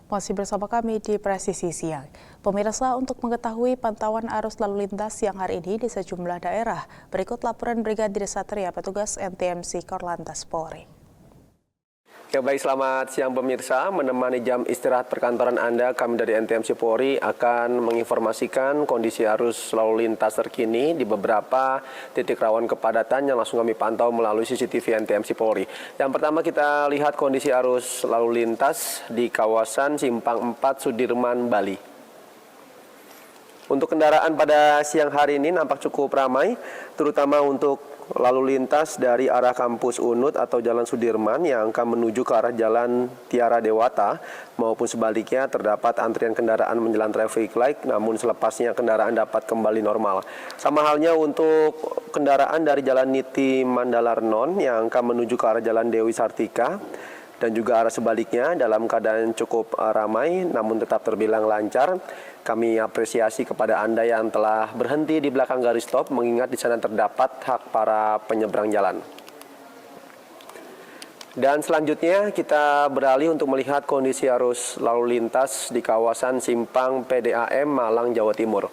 Masih bersama kami di Presisi Siang. Pemirsa, untuk mengetahui pantauan arus lalu lintas siang hari ini di sejumlah daerah, berikut laporan Brigadir Satria petugas NTMC Korlantas Polri. Ya baik, selamat siang pemirsa. Menemani jam istirahat perkantoran Anda, kami dari NTMC Polri akan menginformasikan kondisi arus lalu lintas terkini di beberapa titik rawan kepadatan yang langsung kami pantau melalui CCTV NTMC Polri. Yang pertama kita lihat kondisi arus lalu lintas di kawasan Simpang 4 Sudirman, Bali. Untuk kendaraan pada siang hari ini nampak cukup ramai, terutama untuk lalu lintas dari arah kampus UNUD atau Jalan Sudirman yang akan menuju ke arah Jalan Tiara Dewata maupun sebaliknya terdapat antrian kendaraan menjelang traffic light, namun selepasnya kendaraan dapat kembali normal. Sama halnya untuk kendaraan dari Jalan Niti Mandalarnon yang akan menuju ke arah Jalan Dewi Sartika dan juga arah sebaliknya dalam keadaan cukup ramai namun tetap terbilang lancar. Kami apresiasi kepada Anda yang telah berhenti di belakang garis stop mengingat di sana terdapat hak para penyeberang jalan. Dan selanjutnya kita beralih untuk melihat kondisi arus lalu lintas di kawasan Simpang PDAM Malang, Jawa Timur.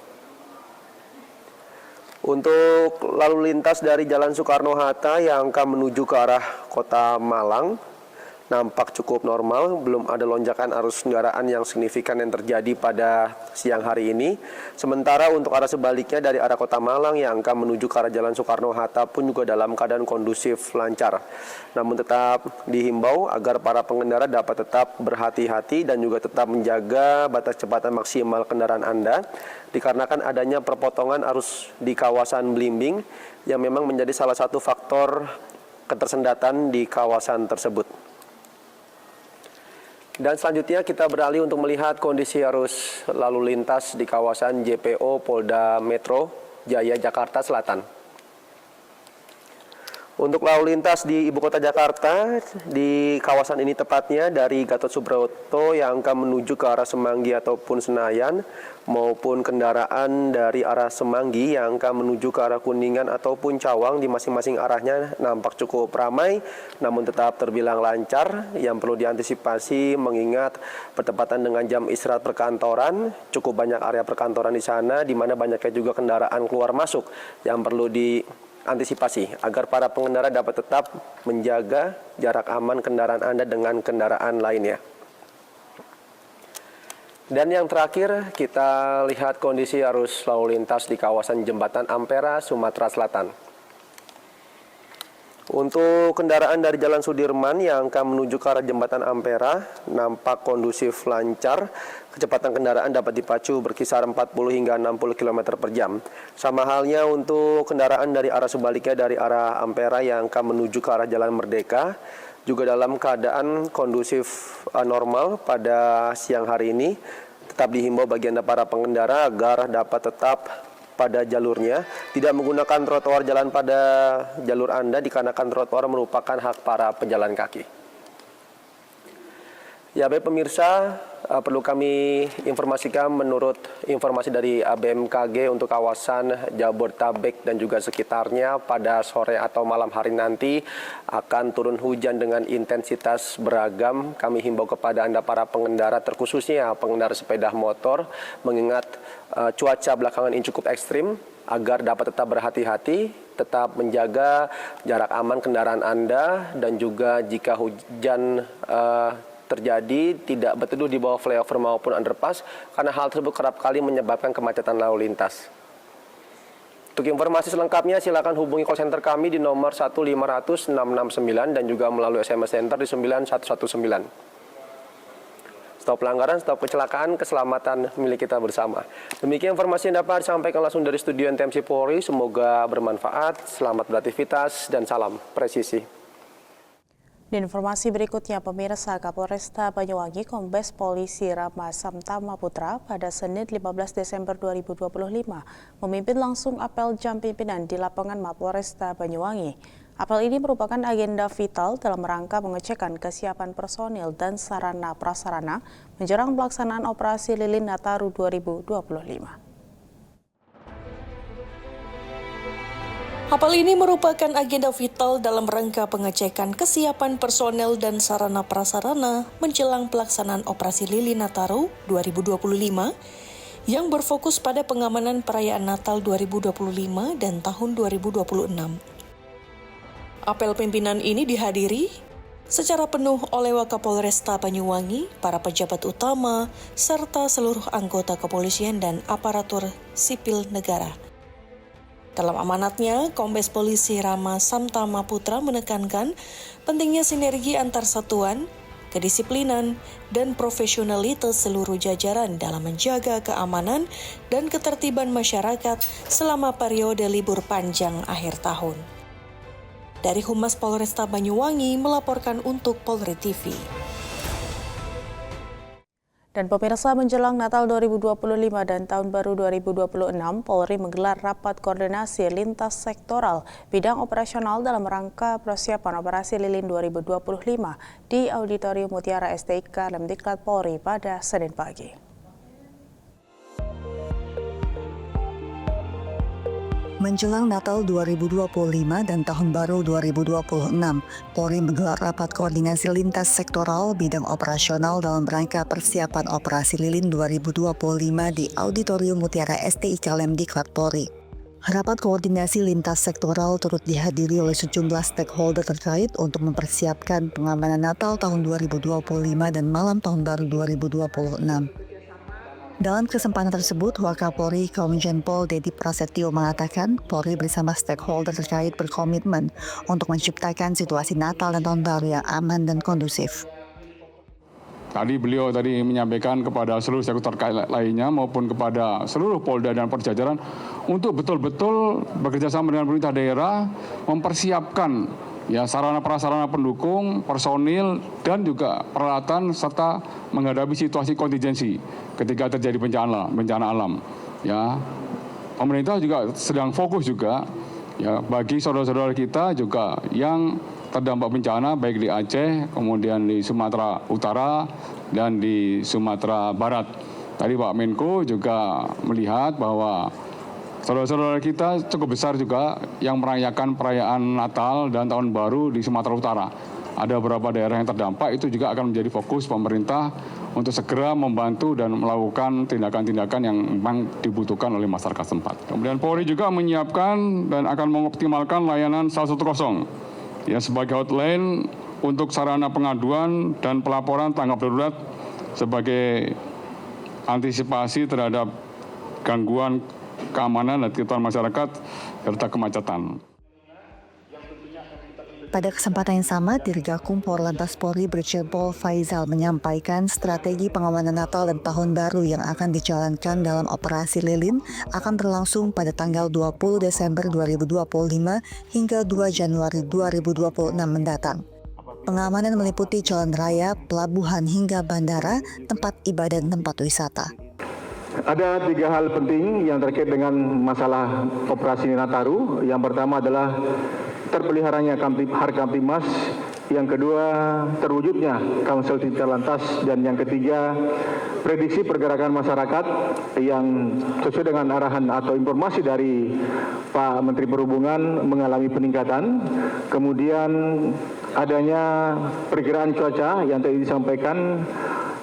Untuk lalu lintas dari Jalan Soekarno-Hatta yang akan menuju ke arah Kota Malang nampak cukup normal, belum ada lonjakan arus kendaraan yang signifikan yang terjadi pada siang hari ini. Sementara untuk arah sebaliknya dari arah Kota Malang yang akan menuju ke arah Jalan Soekarno-Hatta pun juga dalam keadaan kondusif lancar. Namun tetap dihimbau agar para pengendara dapat tetap berhati-hati dan juga tetap menjaga batas kecepatan maksimal kendaraan Anda, dikarenakan adanya perpotongan arus di kawasan Blimbing yang memang menjadi salah satu faktor ketersendatan di kawasan tersebut. Dan selanjutnya kita beralih untuk melihat kondisi arus lalu lintas di kawasan JPO Polda Metro Jaya Jakarta Selatan. Untuk lalu lintas di Ibu Kota Jakarta, di kawasan ini tepatnya dari Gatot Subroto yang akan menuju ke arah Semanggi ataupun Senayan, maupun kendaraan dari arah Semanggi yang akan menuju ke arah Kuningan ataupun Cawang di masing-masing arahnya nampak cukup ramai, namun tetap terbilang lancar. Yang perlu diantisipasi mengingat bertepatan dengan jam istirahat perkantoran, cukup banyak area perkantoran di sana, di mana banyaknya juga kendaraan keluar masuk yang perlu diantisipasi agar para pengendara dapat tetap menjaga jarak aman kendaraan Anda dengan kendaraan lainnya. Dan yang terakhir, kita lihat kondisi arus lalu lintas di kawasan Jembatan Ampera, Sumatera Selatan. Untuk kendaraan dari Jalan Sudirman yang akan menuju ke arah Jembatan Ampera, nampak kondusif lancar. Kecepatan kendaraan dapat dipacu berkisar 40 hingga 60 km per jam. Sama halnya untuk kendaraan dari arah sebaliknya dari arah Ampera yang akan menuju ke arah Jalan Merdeka, juga dalam keadaan kondusif normal pada siang hari ini. Tetap dihimbau bagi Anda para pengendara agar dapat tetap pada jalurnya, tidak menggunakan trotoar jalan pada jalur Anda dikarenakan trotoar merupakan hak para pejalan kaki. Ya baik pemirsa, perlu kami informasikan menurut informasi dari BMKG untuk kawasan Jabodetabek dan juga sekitarnya pada sore atau malam hari nanti akan turun hujan dengan intensitas beragam. Kami himbau kepada Anda para pengendara, terkhususnya pengendara sepeda motor, mengingat cuaca belakangan ini cukup ekstrim, agar dapat tetap berhati-hati, tetap menjaga jarak aman kendaraan Anda, dan juga jika hujan terjadi tidak berteduh di bawah flyover maupun underpass, karena hal tersebut kerap kali menyebabkan kemacetan lalu lintas. Untuk informasi selengkapnya silakan hubungi call center kami di nomor 1500669 dan juga melalui SMS Center di 9119. Stop pelanggaran, stop kecelakaan, keselamatan milik kita bersama. Demikian informasi yang dapat disampaikan langsung dari studio NTMC Polri. Semoga bermanfaat, selamat beraktivitas, dan salam presisi. Di informasi berikutnya, pemirsa, Kapolresta Banyuwangi Kombes Polisi Rama Samtama Putra pada Senin 15 Desember 2025 memimpin langsung apel jam pimpinan di lapangan Mapolresta Banyuwangi. Apel ini merupakan agenda vital dalam rangka pengecekan kesiapan personil dan sarana prasarana menjelang pelaksanaan operasi Lilin Nataru 2025. Apel ini merupakan agenda vital dalam rangka pengecekan kesiapan personel dan sarana prasarana menjelang pelaksanaan Operasi Lilin Nataru 2025 yang berfokus pada pengamanan perayaan Natal 2025 dan tahun 2026. Apel pimpinan ini dihadiri secara penuh oleh Wakapolresta Banyuwangi, para pejabat utama, serta seluruh anggota kepolisian dan aparatur sipil negara. Dalam amanatnya, Kombes Polisi Rama Samtama Putra menekankan pentingnya sinergi antar satuan, kedisiplinan, dan profesionalitas seluruh jajaran dalam menjaga keamanan dan ketertiban masyarakat selama periode libur panjang akhir tahun. Dari Humas Polresta Banyuwangi melaporkan untuk Polri TV. Dan pemirsa, menjelang Natal 2025 dan Tahun Baru 2026, Polri menggelar rapat koordinasi lintas sektoral bidang operasional dalam rangka persiapan Operasi Lilin 2025 di Auditorium Mutiara STIK Lemdiklat Polri pada Senin pagi. Menjelang Natal 2025 dan Tahun Baru 2026, Polri menggelar rapat koordinasi lintas sektoral bidang operasional dalam rangka persiapan Operasi Lilin 2025 di Auditorium Mutiara STIK Lemdiklat Polri. Rapat koordinasi lintas sektoral turut dihadiri oleh sejumlah stakeholder terkait untuk mempersiapkan pengamanan Natal tahun 2025 dan malam Tahun Baru 2026. Dalam kesempatan tersebut, Wakapolri Komjen Pol Dedi Prasetyo mengatakan Polri bersama stakeholder terkait berkomitmen untuk menciptakan situasi Natal dan Tahun Baru yang aman dan kondusif. Tadi beliau menyampaikan kepada seluruh sektor lainnya maupun kepada seluruh Polda dan Perjajaran untuk betul-betul bekerjasama dengan pemerintah daerah mempersiapkan sarana prasarana pendukung, personil, dan juga peralatan serta menghadapi situasi kontingensi ketika terjadi bencana alam. Pemerintah juga sedang fokus juga bagi saudara-saudara kita juga yang terdampak bencana baik di Aceh, kemudian di Sumatera Utara dan di Sumatera Barat. Tadi Pak Menko juga melihat bahwa saudara-saudara kita cukup besar juga yang merayakan perayaan Natal dan Tahun Baru di Sumatera Utara. Ada beberapa daerah yang terdampak, itu juga akan menjadi fokus pemerintah untuk segera membantu dan melakukan tindakan-tindakan yang memang dibutuhkan oleh masyarakat setempat. Kemudian Polri juga menyiapkan dan akan mengoptimalkan layanan 110 sebagai hotline untuk sarana pengaduan dan pelaporan tanggap darurat sebagai antisipasi terhadap gangguan keamanan dan ketertiban masyarakat serta kemacetan. Pada kesempatan yang sama, Dirgakum Korlantas Polri Brigjen Pol Faizal menyampaikan strategi pengamanan Natal dan Tahun Baru yang akan dijalankan dalam Operasi Lilin akan berlangsung pada tanggal 20 Desember 2025 hingga 2 Januari 2026 mendatang. Pengamanan meliputi jalan raya, pelabuhan hingga bandara, tempat ibadah dan tempat wisata. Ada 3 hal penting yang terkait dengan masalah Operasi Nataru. Yang pertama adalah terpeliharanya Harkamtibmas, yang kedua terwujudnya Kamsel Tindak Lantas, dan yang ketiga prediksi pergerakan masyarakat yang sesuai dengan arahan atau informasi dari Pak Menteri Perhubungan mengalami peningkatan. Kemudian adanya perkiraan cuaca yang tadi disampaikan,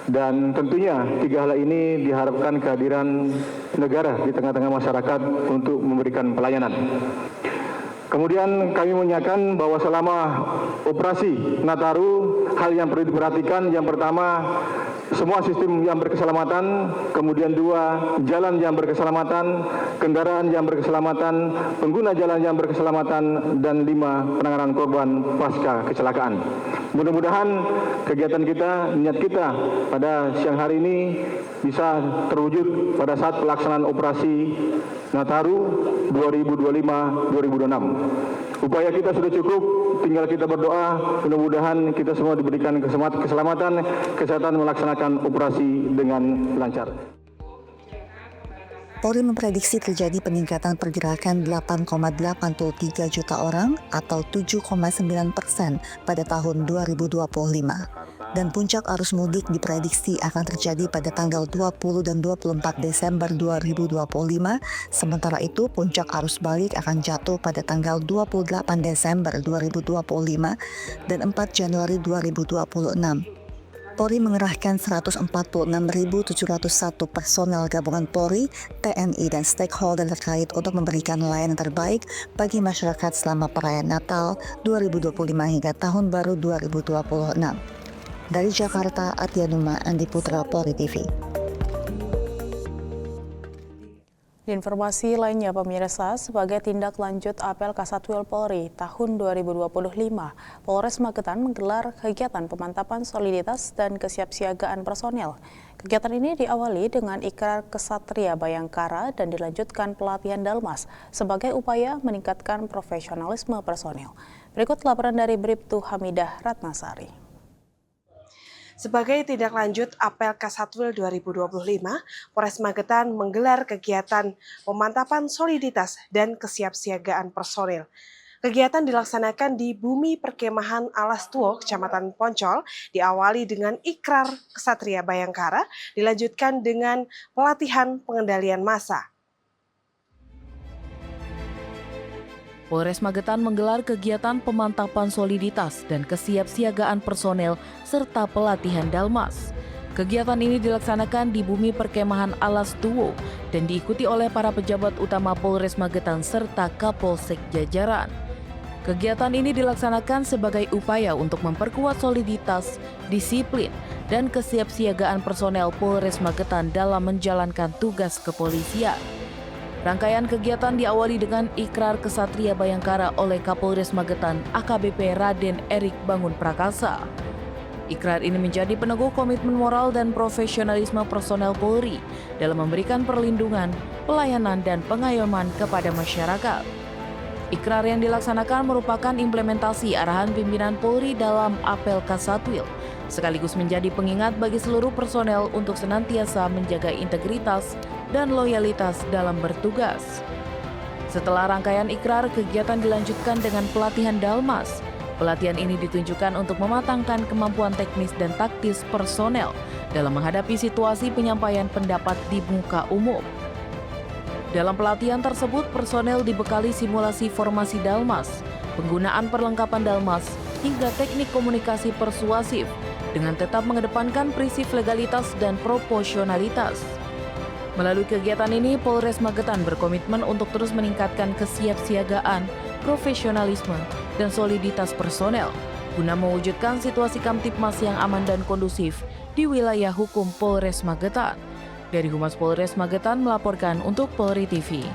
dan tentunya 3 hal ini diharapkan kehadiran negara di tengah-tengah masyarakat untuk memberikan pelayanan. Kemudian kami menyatakan bahwa selama operasi Nataru, hal yang perlu diperhatikan yang pertama, semua sistem yang berkeselamatan, kemudian 2, jalan yang berkeselamatan, kendaraan yang berkeselamatan, pengguna jalan yang berkeselamatan, dan 5, penanganan korban pasca kecelakaan. Mudah-mudahan kegiatan kita, niat kita pada siang hari ini bisa terwujud pada saat pelaksanaan operasi Nataru 2025-2026. Upaya kita sudah cukup, tinggal kita berdoa, mudah-mudahan kita semua diberikan keselamatan, kesehatan melaksanakan operasi dengan lancar. Polri memprediksi terjadi peningkatan pergerakan 8,83 juta orang atau 7,9% pada tahun 2025. dan puncak arus mudik diprediksi akan terjadi pada tanggal 20 dan 24 Desember 2025. Sementara itu, puncak arus balik akan jatuh pada tanggal 28 Desember 2025 dan 4 Januari 2026. Polri mengerahkan 146.701 personel gabungan Polri, TNI, dan stakeholder terkait untuk memberikan layanan terbaik bagi masyarakat selama perayaan Natal 2025 hingga Tahun Baru 2026. Dari Jakarta, Atianuma Andi Putra, Polri TV. Di informasi lainnya, pemirsa, sebagai tindak lanjut apel Kasatwil Polri tahun 2025, Polres Magetan menggelar kegiatan pemantapan soliditas dan kesiapsiagaan personel. Kegiatan ini diawali dengan ikrar Kesatria Bayangkara dan dilanjutkan pelatihan Dalmas sebagai upaya meningkatkan profesionalisme personel. Berikut laporan dari Bribtu Hamidah Ratnasari. Sebagai tindak lanjut apel Kasatwil 2025, Polres Magetan menggelar kegiatan pemantapan soliditas dan kesiapsiagaan personil. Kegiatan dilaksanakan di Bumi Perkemahan Alas Tuo, Kecamatan Poncol, diawali dengan ikrar Kesatria Bayangkara, dilanjutkan dengan pelatihan pengendalian massa. Polres Magetan menggelar kegiatan pemantapan soliditas dan kesiapsiagaan personel serta pelatihan Dalmas. Kegiatan ini dilaksanakan di Bumi Perkemahan Alas Tuo dan diikuti oleh para pejabat utama Polres Magetan serta Kapolsek jajaran. Kegiatan ini dilaksanakan sebagai upaya untuk memperkuat soliditas, disiplin, dan kesiapsiagaan personel Polres Magetan dalam menjalankan tugas kepolisian. Rangkaian kegiatan diawali dengan ikrar Kesatria Bayangkara oleh Kapolres Magetan AKBP Raden Erik Bangun Prakasa. Ikrar ini menjadi peneguh komitmen moral dan profesionalisme personel Polri dalam memberikan perlindungan, pelayanan, dan pengayoman kepada masyarakat. Ikrar yang dilaksanakan merupakan implementasi arahan pimpinan Polri dalam apel Kasatwil, sekaligus menjadi pengingat bagi seluruh personel untuk senantiasa menjaga integritas dan loyalitas dalam bertugas. Setelah rangkaian ikrar, kegiatan dilanjutkan dengan pelatihan Dalmas. Pelatihan ini ditunjukkan untuk mematangkan kemampuan teknis dan taktis personel dalam menghadapi situasi penyampaian pendapat di muka umum. Dalam pelatihan tersebut, personel dibekali simulasi formasi Dalmas, penggunaan perlengkapan Dalmas, hingga teknik komunikasi persuasif dengan tetap mengedepankan prinsip legalitas dan proporsionalitas. Melalui kegiatan ini, Polres Magetan berkomitmen untuk terus meningkatkan kesiapsiagaan, profesionalisme, dan soliditas personel guna mewujudkan situasi Kamtibmas yang aman dan kondusif di wilayah hukum Polres Magetan. Dari Humas Polres Magetan melaporkan untuk Polri TV.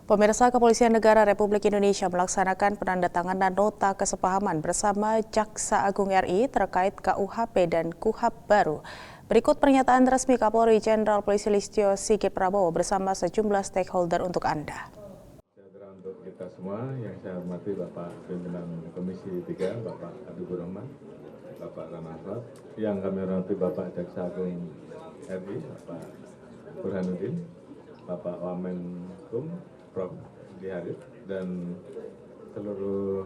Pemirsa, Kepolisian Negara Republik Indonesia melaksanakan penandatanganan nota kesepahaman bersama Jaksa Agung RI terkait KUHP dan KUHAP baru. Berikut pernyataan resmi Kapolri Jenderal Polisi Listio Sigit Prabowo bersama sejumlah stakeholder untuk Anda. Sejahtera untuk kita semua, yang saya hormati Bapak Pimpinan Komisi 3, Bapak Habibur Rahman, Bapak Ramazat, yang kami hormati Bapak Jaksa Agung RI, Bapak Burhanuddin, Bapak Wamenkum, Prof. Diharif, dan seluruh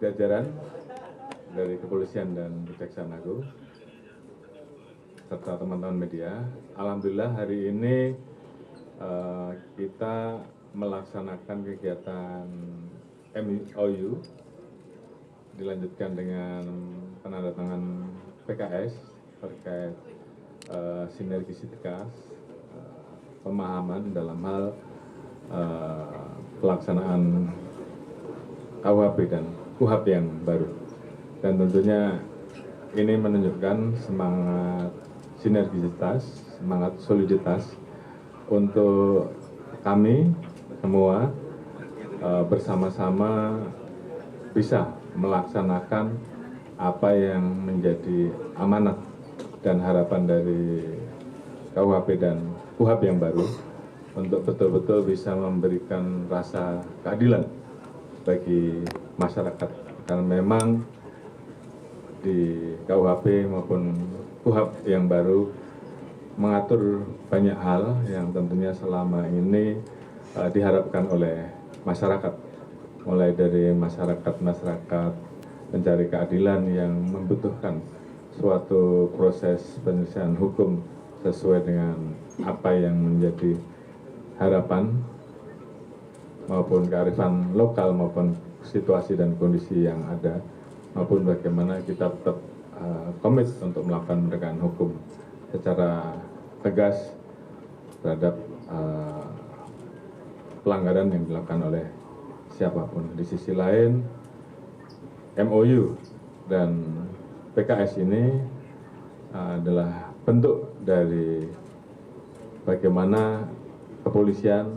jajaran dari Kepolisian dan Kejaksaan Agung, serta teman-teman media. Alhamdulillah hari ini kita melaksanakan kegiatan MOU, dilanjutkan dengan penandatanganan PKS terkait sinergisitas, pemahaman dalam hal pelaksanaan KUHP dan KUHAP yang baru. Dan tentunya ini menunjukkan semangat sinergisitas, semangat soliditas untuk kami semua bersama-sama bisa melaksanakan apa yang menjadi amanat dan harapan dari KUHP dan KUHAP yang baru, untuk betul-betul bisa memberikan rasa keadilan bagi masyarakat. Karena memang di KUHP maupun KUHP yang baru mengatur banyak hal yang tentunya selama ini diharapkan oleh masyarakat, mulai dari masyarakat mencari keadilan yang membutuhkan suatu proses penyelesaian hukum sesuai dengan apa yang menjadi harapan maupun kearifan lokal maupun situasi dan kondisi yang ada, maupun bagaimana kita tetap komit untuk melakukan penegakan hukum secara tegas terhadap pelanggaran yang dilakukan oleh siapapun. Di sisi lain, MOU dan PKS ini adalah bentuk dari bagaimana kepolisian,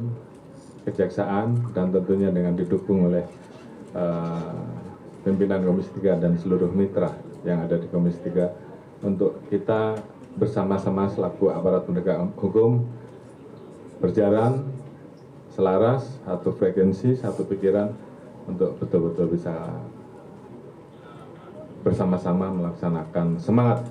kejaksaan, dan tentunya dengan didukung oleh pimpinan Komisi 3 dan seluruh mitra yang ada di Komisi 3 untuk kita bersama-sama selaku aparat penegak hukum berjalan selaras, satu frekuensi, satu pikiran untuk betul-betul bisa bersama-sama melaksanakan semangat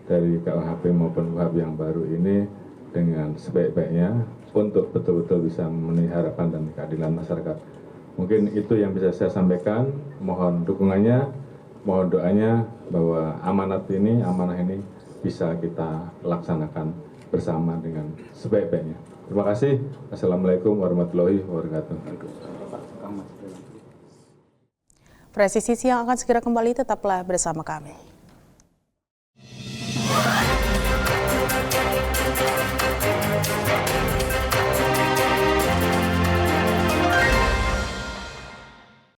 dari KUHP maupun KUHP yang baru ini dengan sebaik-baiknya untuk betul-betul bisa memenuhi harapan dan keadilan masyarakat. Mungkin itu yang bisa saya sampaikan. Mohon dukungannya, mohon doanya bahwa amanah ini bisa kita laksanakan bersama dengan sebaik-baiknya. Terima kasih. Assalamualaikum warahmatullahi wabarakatuh. Presisi Siang akan segera kembali, tetaplah bersama kami.